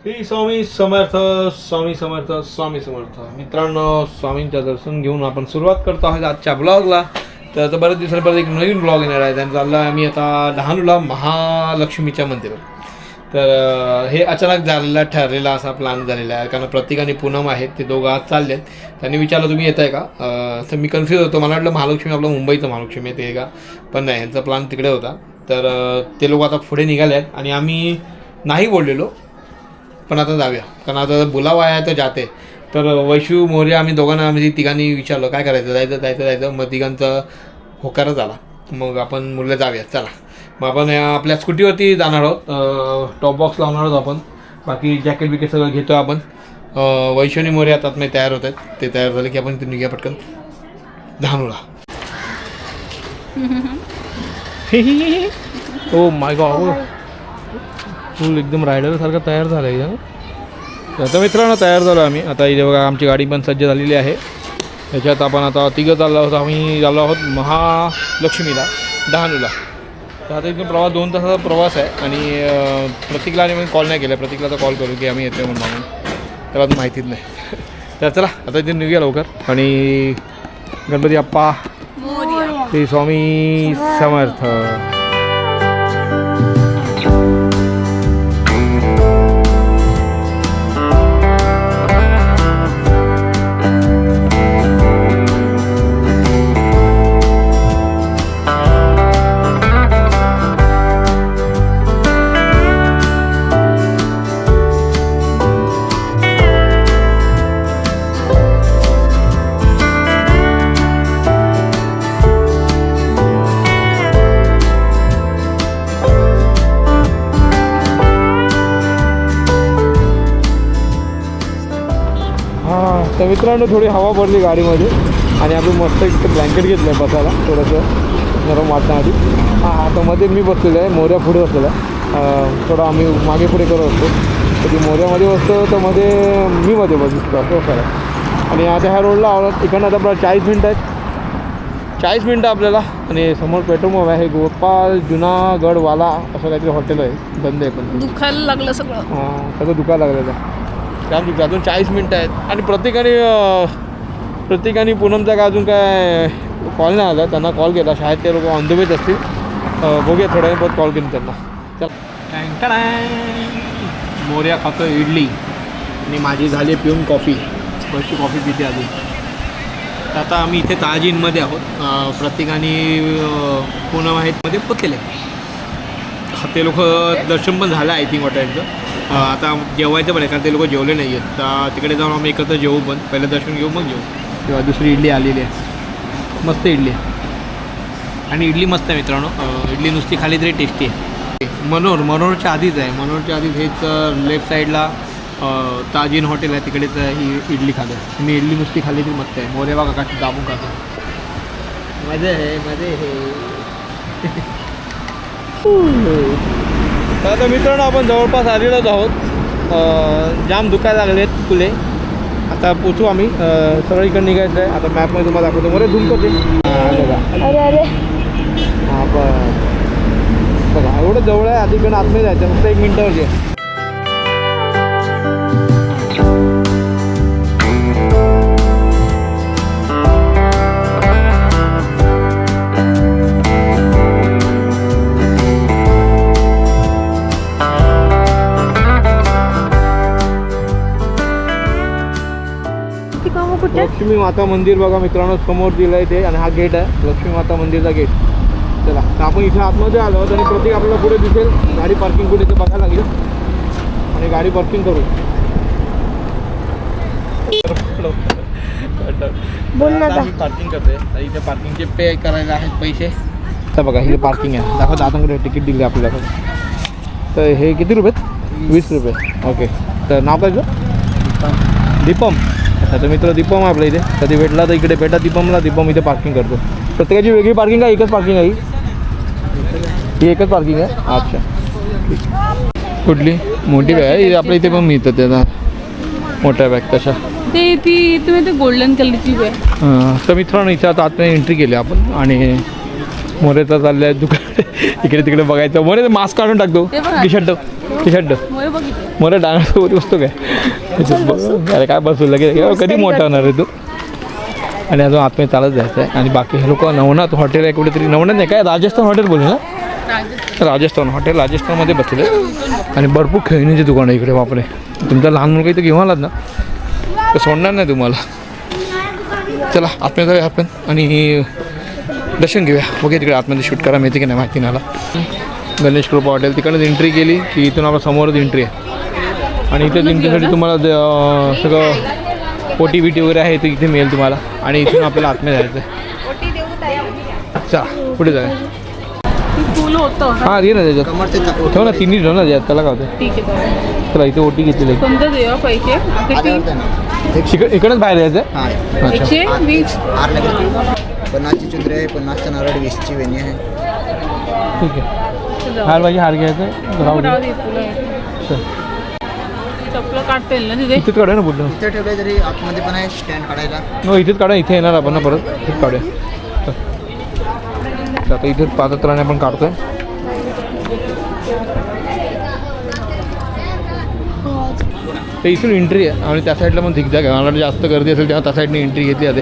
श्री स्वामी समर्थ. स्वामी समर्थ. स्वामी समर्थ. मित्रांनो, स्वामींचं दर्शन घेऊन आपण सुरुवात करतो आहोत आजच्या ब्लॉगला. तर आता बऱ्याच दिवसांनी परत एक नवीन ब्लॉग येणार आहे. त्यांचा चालला आम्ही आता डहाणूला महालक्ष्मीच्या मंदिरात. तर हे अचानक झालेला ठरलेला असा प्लॅन झालेला आहे, कारण प्रतीक आणि पूनम आहेत, ते दोघं आज चालले आहेत. त्यांनी विचारलं तुम्ही येत आहे का. तर मी कन्फ्यूज होतो, मला वाटलं महालक्ष्मी आपलं मुंबईचं महालक्ष्मी आहे ते का, पण नाही, यांचा प्लॅन तिकडे होता. तर ते लोक आता पुढे निघाले आहेत आणि आम्ही नाही बोललेलो, पण आता जाऊया, कारण आता बुलावा आहे तर जाते. तर वैशू मोर्या आम्ही दोघांना म्हणजे तिघांनी विचारलं काय करायचं, जायचं. मग तिघांचा होकारच आला. मग आपण मुलं जाऊया, चला. मग आपण आपल्या स्कूटीवरती जाणार आहोत. टॉप बॉक्स लावणार आहोत आपण. बाकी जॅकेट बिकेट सगळं घेतो आपण. वैशू आणि मोर्या आता मी तयार होत आहेत. ते तयार झाले की आपण ते निघूया पटकन डहाणूला. ओ माय गॉड, फुल एकदम रायडरसारखं तयार झालं आहे. आता मित्रांनो तयार झालो आम्ही. आता इथे बघा आमची गाडी पण सज्ज झालेली आहे. त्याच्यात आपण आता तिघं चाललो आहोत. आम्ही चाललो आहोत महालक्ष्मीला, डहाणूला. तर आता इथून प्रवास 2 तासाचा प्रवास आहे. आणि प्रतीकला आणि मी कॉल नाही केला. प्रतीकला तर कॉल करू की आम्ही येतो म्हणून, त्याला अजून माहितीच नाही. तर चला आता इथे निघूया लवकर. आणि गणपती बाप्पा श्री स्वामी समर्थ. तर मित्रांनो थोडी हवा पडली गाडीमध्ये आणि आपण मस्त एक ब्लँकेट घेतलं आहे बसायला, थोडंसं नरम वाटण्याआधी. आता मध्ये मी बसलेलो आहे, मोऱ्या पुढे बसलेला आहे. थोडं आम्ही मागे पुढे करत असतो. कधी मोऱ्यामध्ये बसतो तर मध्ये मी मध्ये बसतो, असं बसायला. आणि आता ह्या रोडला आवडत इकडनं आता आपल्याला 40 मिनटं आहेत. 40 मिनटं आपल्याला. आणि समोर पेट्रोल पंप आहे, गोपाल जुनागडवाला असं काहीतरी हॉटेल आहे, बंद आहे. पण दुखायला लागलं सगळं. सगळं दुखायला लागलेलं आहे. त्या अजून 40 मिनटं आहेत. आणि प्रत्येकाने पूनमचा काय अजून काय कॉल नाही आला. त्यांना कॉल केला, शाळेत ते लोक ऑन द वेच असतील. बघूया थोड्या वेळ परत कॉल केली त्यांना. चल मोर्या खातो इडली आणि माझी झाली पिऊन कॉफी. फर्स्ट कॉफी पिते अजून. तर आता आम्ही इथे ताजीनमध्ये आहोत. प्रत्येकाने पूनम आहेत मध्ये पोचलेले. ते लोक दर्शन पण झालं आय थिंक हॉटेलचं. आता जेवायचं पण आहे, कारण ते लोक जेवले नाही आहेत. तर तिकडे जाऊन आम्ही एकत्र जेवू, पण पहिलं दर्शन घेऊ मग जेवू. तेव्हा दुसरी इडली आलेली आहे, मस्त इडली आहे. आणि इडली मस्त आहे मित्रांनो. इडली नुसती खाली तरी टेस्टी आहे. मनोरच्या आधीच आहे. मनोरच्या आधीच हेच लेफ्ट साईडला ताजीन हॉटेल आहे, तिकडेच ही इडली खातो. मी इडली नुसती खाली तरी मस्त आहे. मोरे बघा काशी दाबून खातो. मजा आहे. तर आता मित्रांनो आपण जवळपास आलेलोच आहोत. जाम दुखायला लागले आहेत तुले. आता पोचू आम्ही. सरळ इकडे निघायचं आहे. आता मॅपमध्ये तुम्हाला दाखवतो. मोरे धूम करते. बघा अरे हां बघा एवढं जवळ आहे. आधी इकडे आतमध्ये जायचं, फक्त 1 मिनिटावरची आहे. लक्ष्मी माता मंदिर बघा मित्रांनो, समोर दिलं आहे ते. आणि हा गेट आहे लक्ष्मी माता मंदिरचा गेट. चला तर आपण इथे आतमध्ये आलो आहोत. आणि प्रत्येक आपल्याला पुढे दिसेल गाडी पार्किंग कुठे ते बघायला लागेल. आणि गाडी पार्किंग करू. बोल ना. पार्किंग करते. इथे पार्किंगचे पे करायला आहेत पैसे. तर बघा हे पार्किंग आहे. दाखवतो आतमध्ये तिकीट दिले आपल्याला. तर हे किती रुपये? 20 रुपये. ओके. तर नाव काय तुझं? दीपम. आता मित्र दीपम आहे आपल्या इथे. कधी भेटला तर इकडे भेटा दीपमला. दीपम इथे पार्किंग करतो. प्रत्येकाची वेगळी पार्किंग आहे, एकच पार्किंग आहे ही एकच पार्किंग आहे. अच्छा. कुठली मोठी बॅग आहे आपल्या इथे पण मिळतं त्याचा मोठ्या बॅग तशा. ती तुम्ही ते गोल्डन कलरची बॅग. तर मित्रांनो इथे आता आतमध्ये एंट्री केली आपण. आणि मोरेचा चाललाय दुकान इकडे तिकडे बघायचं. मोरे मास्क काढून टाकतो, T shirt T shirt More बघितलं मला डान्ससोबत बसतो काय अरे काय बसू लगेच कधी मोठा होणार आहे तू आणि अजून आतमध्ये चालत जायचं आहे आणि बाकी हे लोक नवनाथ हॉटेल आहे कुठेतरी नवनाथ नाही काय राजस्थान हॉटेल बोलले ना राजस्थान हॉटेल राजस्थानमध्ये बसले आणि भरपूर खेळणीचे दुकान आहे इकडे बापरे तुमचा लहान मुलगा इथं घेऊन आलात ना तर सोडणार नाही तुम्हाला चला आतमध्ये जाऊया आपण आणि दर्शन घेऊया बघा तिकडे आतमध्ये शूट करा माहिती की नाही माहिती नाही मला गणेश कृपा हॉटेल तिकडनंच एंट्री केली की इथून आपल्या समोरच एंट्री आहे आणि इथे एंट्रीसाठी तुम्हाला सगळं ओटी बिटी वगैरे आहे ते इथे मिळेल तुम्हाला आणि इथून आपल्याला आतमध्ये जायचं आहे चला पुढे जाऊया फुल होतं हां दे ना त्याच्यात ठेव ना तिन्ही ठेव ना त्याच्यात त्याला काय होतं ठीक आहे चला इथे ओटी घेतलेली कोणतं देवा पैसे किती इकडंच बाहेर यायचं आहे 120 50ची चुंदरी आहे 50चा नारळ 20ची वेणी आहे ठीक आहे हार पाहिजे हार घ्यायचं राहू दे चल चपलं काढता येईल ना तिथे इथेच काढूया ना पुढं इथे ठेवले तरी आतमध्ये पण आहे स्टँड काढायला हो इथेच काढा इथे येणार आपण ना परत इथेच काढूया चल आता इथेच पादत्राणे आपण काढतोय तर इथून एंट्री आहे आणि त्या साईडला पण झिकझॅक आहे मला जास्त गर्दी असेल तेव्हा त्या साईडने एंट्री घेतली जाते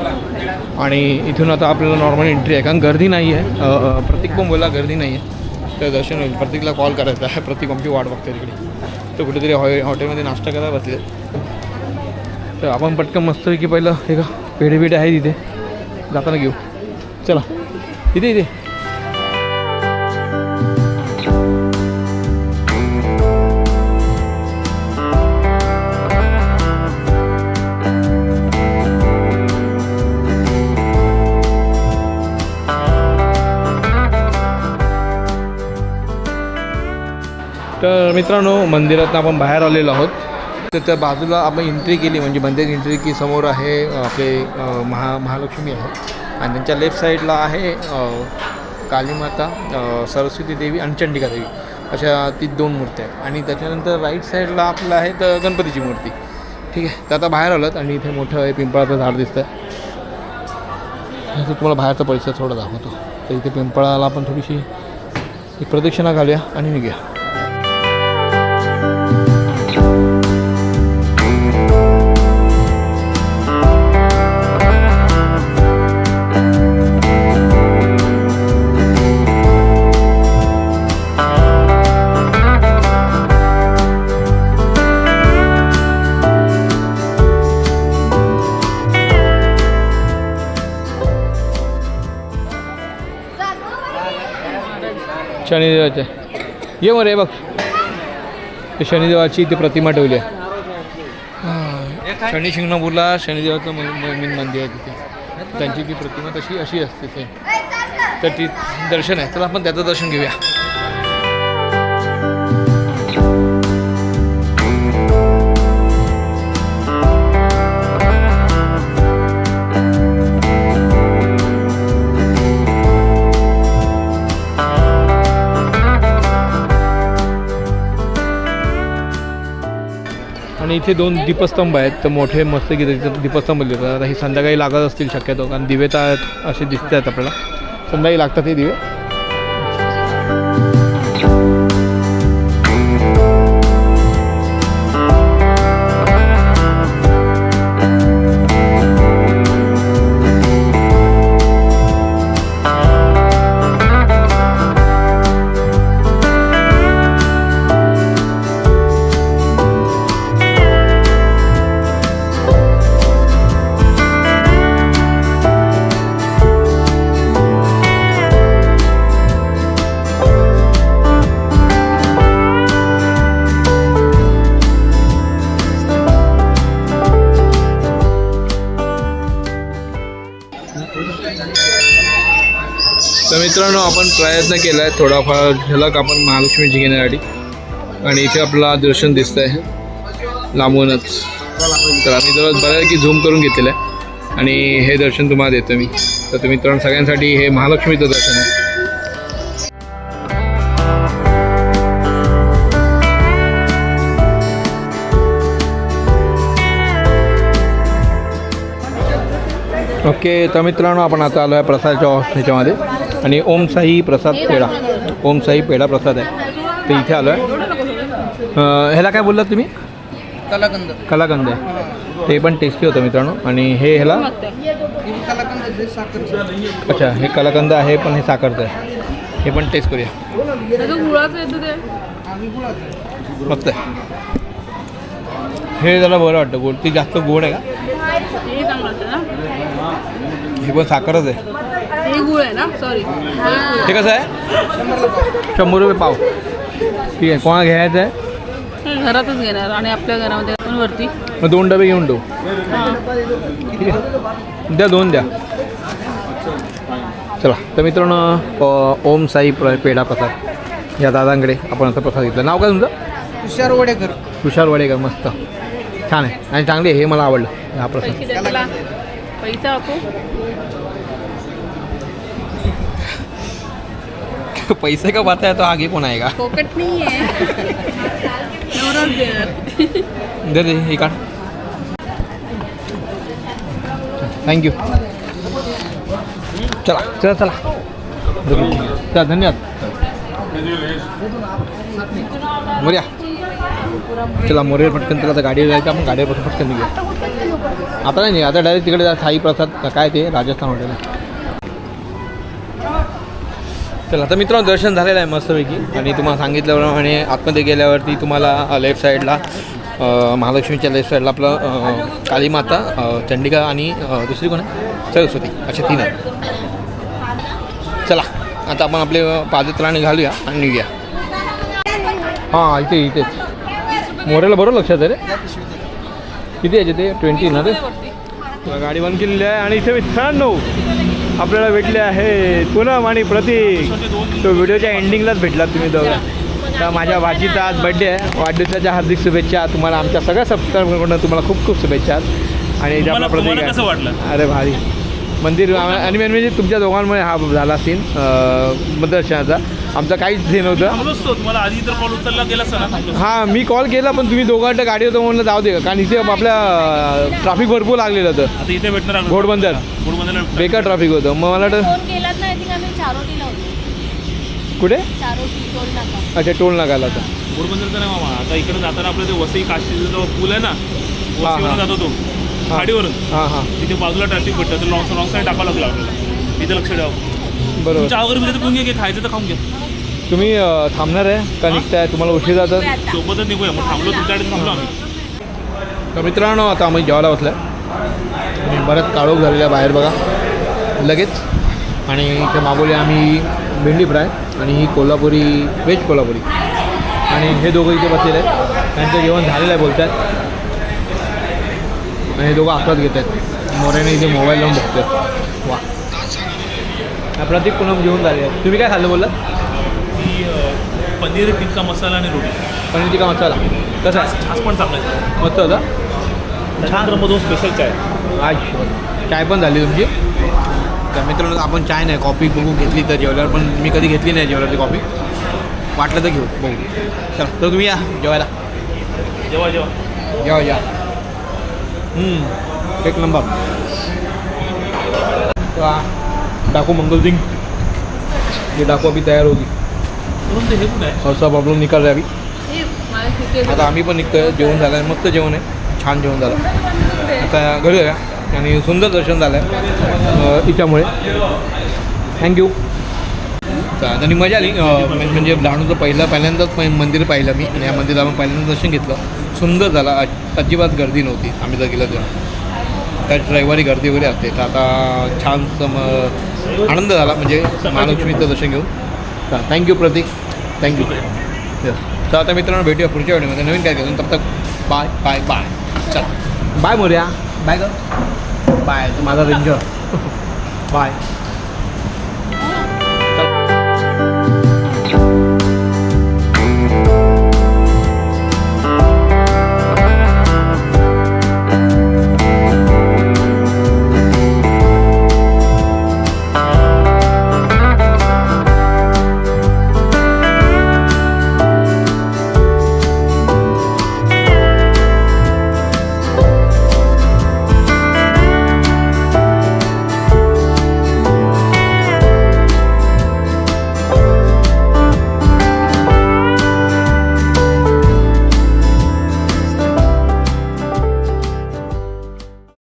आणि इथून आता आपल्याला नॉर्मल एंट्री आहे कारण गर्दी नाही आहे प्रतीक पण बोला गर्दी नाही आहे तर दर्शन होईल प्रतीकला कॉल करायचा आहे प्रतीक आमची वाट बघते तिकडे तर कुठेतरी हॉटेलमध्ये नाश्ता करायला बसले तर आपण पटकन मस्तपैकी पहिलं हे का पेढे बिढे आहे तिथे जाताना घेऊ चला इथे इथे तर मित्रांनो मंदिरात आपण बाहेर आलेलो आहोत तर त्या बाजूला आपण एंट्री केली म्हणजे मंदिर एंट्री की समोर आहे आपले महालक्ष्मी आहे आणि त्यांच्या लेफ्ट साईडला आहे कालीमाता सरस्वती देवी आणि चंडिका देवी अशा ती 2 मूर्त्या आहेत आणि त्याच्यानंतर राईट साईडला आपलं आहे तर गणपतीची मूर्ती ठीक आहे तर आता बाहेर आलोत आणि इथे मोठं आहे पिंपळाचं झाड दिसतं आहे तुम्हाला बाहेरचा परिसर थोडा दाखवतो तर इथे पिंपळाला आपण थोडीशी एक प्रदक्षिणा घालूया आणि निघूया शनिदेवाचे ये मग रे बघ ते शनिदेवाची इथे प्रतिमा ठेवली आहे शनी शिंगणापूरला शनिदेवाचं मेन मंदिर आहे तिथे त्यांची ती प्रतिमा तशी अशी असते ते तर ती दर्शन आहे तर आपण त्याचं दर्शन घेऊया आणि इथे 2 दीपस्तंभ आहेत तर मोठे मस्त की दीपस्तंभ लिहितात आता ही संध्याकाळी लागत असतील शक्यतो कारण दिवे तर असे दिसत आहेत आपल्याला संध्याकाळी लागतात हे दिवे तर मित्रांनो आपण प्रयत्न केला आहे थोडाफार झलक आपण महालक्ष्मीची घेण्यासाठी आणि इथे आपला दर्शन दिसतं आहे लांबूनच तर आम्ही जरा बऱ्यापैकी झूम करून घेतलेलं आहे आणि हे दर्शन तुम्हाला देतो मी तर मित्रांनो सगळ्यांसाठी हे महालक्ष्मीचं दर्शन आहे ओके तर मित्रांनो आपण आता आलो आहे प्रसादच्या ह्याच्यामध्ये आणि ओम साई प्रसाद पेढा ओम साई पेढा प्रसाद आहे तर इथे आलो आहे ह्याला काय बोललात तुम्ही? कलाकंद. कलाकंद आहे. ते पण टेस्टी होतं मित्रांनो. आणि हे ह्याला मस्त आहे. कलाकंद साखर. अच्छा, हे कलाकंद आहे पण हे साखरचं आहे. हे पण टेस्ट करूया. त्याचं गुळाचं येतं ते. मस्त आहे. हे जरा बरं वाटतं. गोड ती जास्त गोड आहे का? हे चांगलं वाटतं ना. हे पण साखरच आहे. हे गुळ आहे ना, सॉरी. हे कसं आहे? 100 रुपये पाव. ठीक आहे. कोणा घ्यायचं आहे? घरातच घेणार आणि आपल्या घरामध्ये पण वरती. मग 2 डबे घेऊन ठेवू. ठीक आहे, द्या 2 द्या. चला तर मित्रांनो, ओम साई पेढा प्रसाद या दादांकडे आपण आता प्रसाद घेतला. नाव काय तुमचं? तुषार वडेकर. तुषार वडेकर. मस्त छान आहे आणि चांगले. हे मला आवडलं हा प्रसाद. पैसे द्या त्याला. पैसा आपो. पैसे का बात आहे तो आगे कोण आहे का? पॉकेट नाही आहे. एवढंच देणार. दे हे काढ. थँक्यू. चला चला चला चला. धन्यवाद. मोर्या. चला मोरेवर पटकन. त्याला आता गाडीवर जायचं. आपण गाडीवर बसून पटकन निघूया. आता नाही, आता डायरेक्ट तिकडे जा. साई प्रसाद काय ते राजस्थान हॉटेल. चला तर मित्रांनो, दर्शन झालेलं आहे मस्तपैकी. आणि तुम्हाला सांगितल्याप्रमाणे आतमध्ये गेल्यावरती तुम्हाला लेफ्ट साईडला महालक्ष्मीच्या लेफ्ट साईडला आपलं कालीमाता, चंडिका आणि दुसरी कोण आहे? सरस्वती. अशा 3 आहेत. चला आता आपण आपले पादत्राणे घालूया आणि निघूया. हां इथेच मोरेला बरोबर लक्षात आहे रे. किती यायचे ते? 20 ना रे. गाडी बंद केलेली आहे. आणि इथे मित्रांनो आपल्याला भेटले आहे पूनम आणि प्रतीक. तो व्हिडिओच्या एंडिंगलाच भेटलात तुम्ही दोघं. तर माझ्या भाचीचा आज बड्डे आहे. वाढदिवसाच्या हार्दिक शुभेच्छा. तुम्हाला आमच्या सगळ्या सबस्क्रायबरकडून तुम्हाला खूप खूप शुभेच्छा. आणि इथे आपला प्रतीक कसं वाटलं? आहे. अरे भारी मंदिर. आणि मेन म्हणजे तुमच्या दोघांमुळे हा झाला सीन दर्शनाचा. आमचं काहीच हे नव्हतं. थांबलोच तो. तुम्हाला आधी तर कॉल उचलला गेला असता ना. हां मी कॉल केला पण तुम्ही दोघांना गाडी होतं म्हणलं जाऊ दे. कारण इथे आपल्या ट्रॅफिक भरपूर लागलेलं होतं. आता इथे भेटणार घोडबंदर घोडबंदरला बेकार ट्रॅफिक होतं. मग मला वाटतं फोन केलात ना, आय थिंक आम्ही चारोटीला होतो. कुठे? चारोटी टोल नाका. अच्छा टोल नाकाला होता. घोडबंदरचा नाही मामा. आता इकडे जाताना आपलं ते वसई काशीचा जो पूल आहे ना, हां. वसईवरून जातो तो खाडीवरून. हां हां तिथे बाजूला ट्रॅफिक भेटतं. तर रॉंग साईड टाकावं लागलं आपल्याला. तिथे लक्ष द्यावं. बरोबर. तुमच्या अगोदर मी पिऊन घे. खायचं तर खाऊन घ्या. तुम्ही थांबणार आहे का निघताय? तुम्हाला उशीर जातात. सोबतच निघूया. मग थांबलो तुमच्याकडे थांबलो आम्ही. तर मित्रांनो आता आम्ही जेवायला बसलो आहे. आणि बरंच काळोख झालेलं आहे बाहेर बघा लगेच. आणि इथे मागवले आम्ही भेंडी फ्राय आणि ही कोल्हापुरी व्हेज कोल्हापुरी. आणि हे दोघं इथे बसलेले आहेत. त्यांचं जेवण झालेलं आहे बोलत आहेत. आणि हे दोघं आस्वाद घेत आहेत. मोऱ्याने इथे मोबाईल लावून बघतात. वा प्रतीक पुन्हा जेवण झाले आहे. तुम्ही काय खाल्लं बोललात? ती पनीर टिक्का मसाला आणि रोटी. पनीर टिक्का मसाला कसा आहे? छास पण चांगला आहे. मस्त होता. छान मधून स्पेशल चाय. आज चाय पण झाली तुमची. तर मित्रांनो आपण चाय नाही कॉफी बघू घेतली तर जेवल्यावर. पण मी कधी घेतली नाही जेवल्यावरती कॉफी. वाटलं तर घेऊ बघू. चला तर तुम्ही या जेवायला. जेव्हा जेवा या. एक नंबर. डाकू मंगल सिंग. ये डाकू अभी तयार होगी. म्हणून ते हे पण आहे. और सब आप लोग निकल रहे अभी. हे मला शिकेल. आता आम्ही पण निघतोय. जेवण झालं आहे. मस्त जेवण आहे. छान जेवण झालं. आता घरी या. आणि सुंदर दर्शन झालं आहे हिच्यामुळे. थँक्यू. आणि मजा आली. म्हणजे डहाणूचं पहिल्यांदाच मंदिर पाहिलं मी. आणि या मंदिराला आपण पहिल्यांदा दर्शन घेतलं. सुंदर झाला. अजिबात गर्दी नव्हती आम्ही जर गेलं तेव्हा. त्यात रविवारी गर्दी वगैरे असते. तर आता छान आनंद झाला म्हणजे महालक्ष्मीचं दर्शन घेऊन. थँक्यू प्रतीक. थँक्यू. येस. तर आता मित्रांनो भेटूया पुढच्या वेळेमध्ये नवीन काय केलं. तब तक बाय बाय बाय. चल बाय मोर्या. बाय ग. बाय माझा रेंजर. बाय.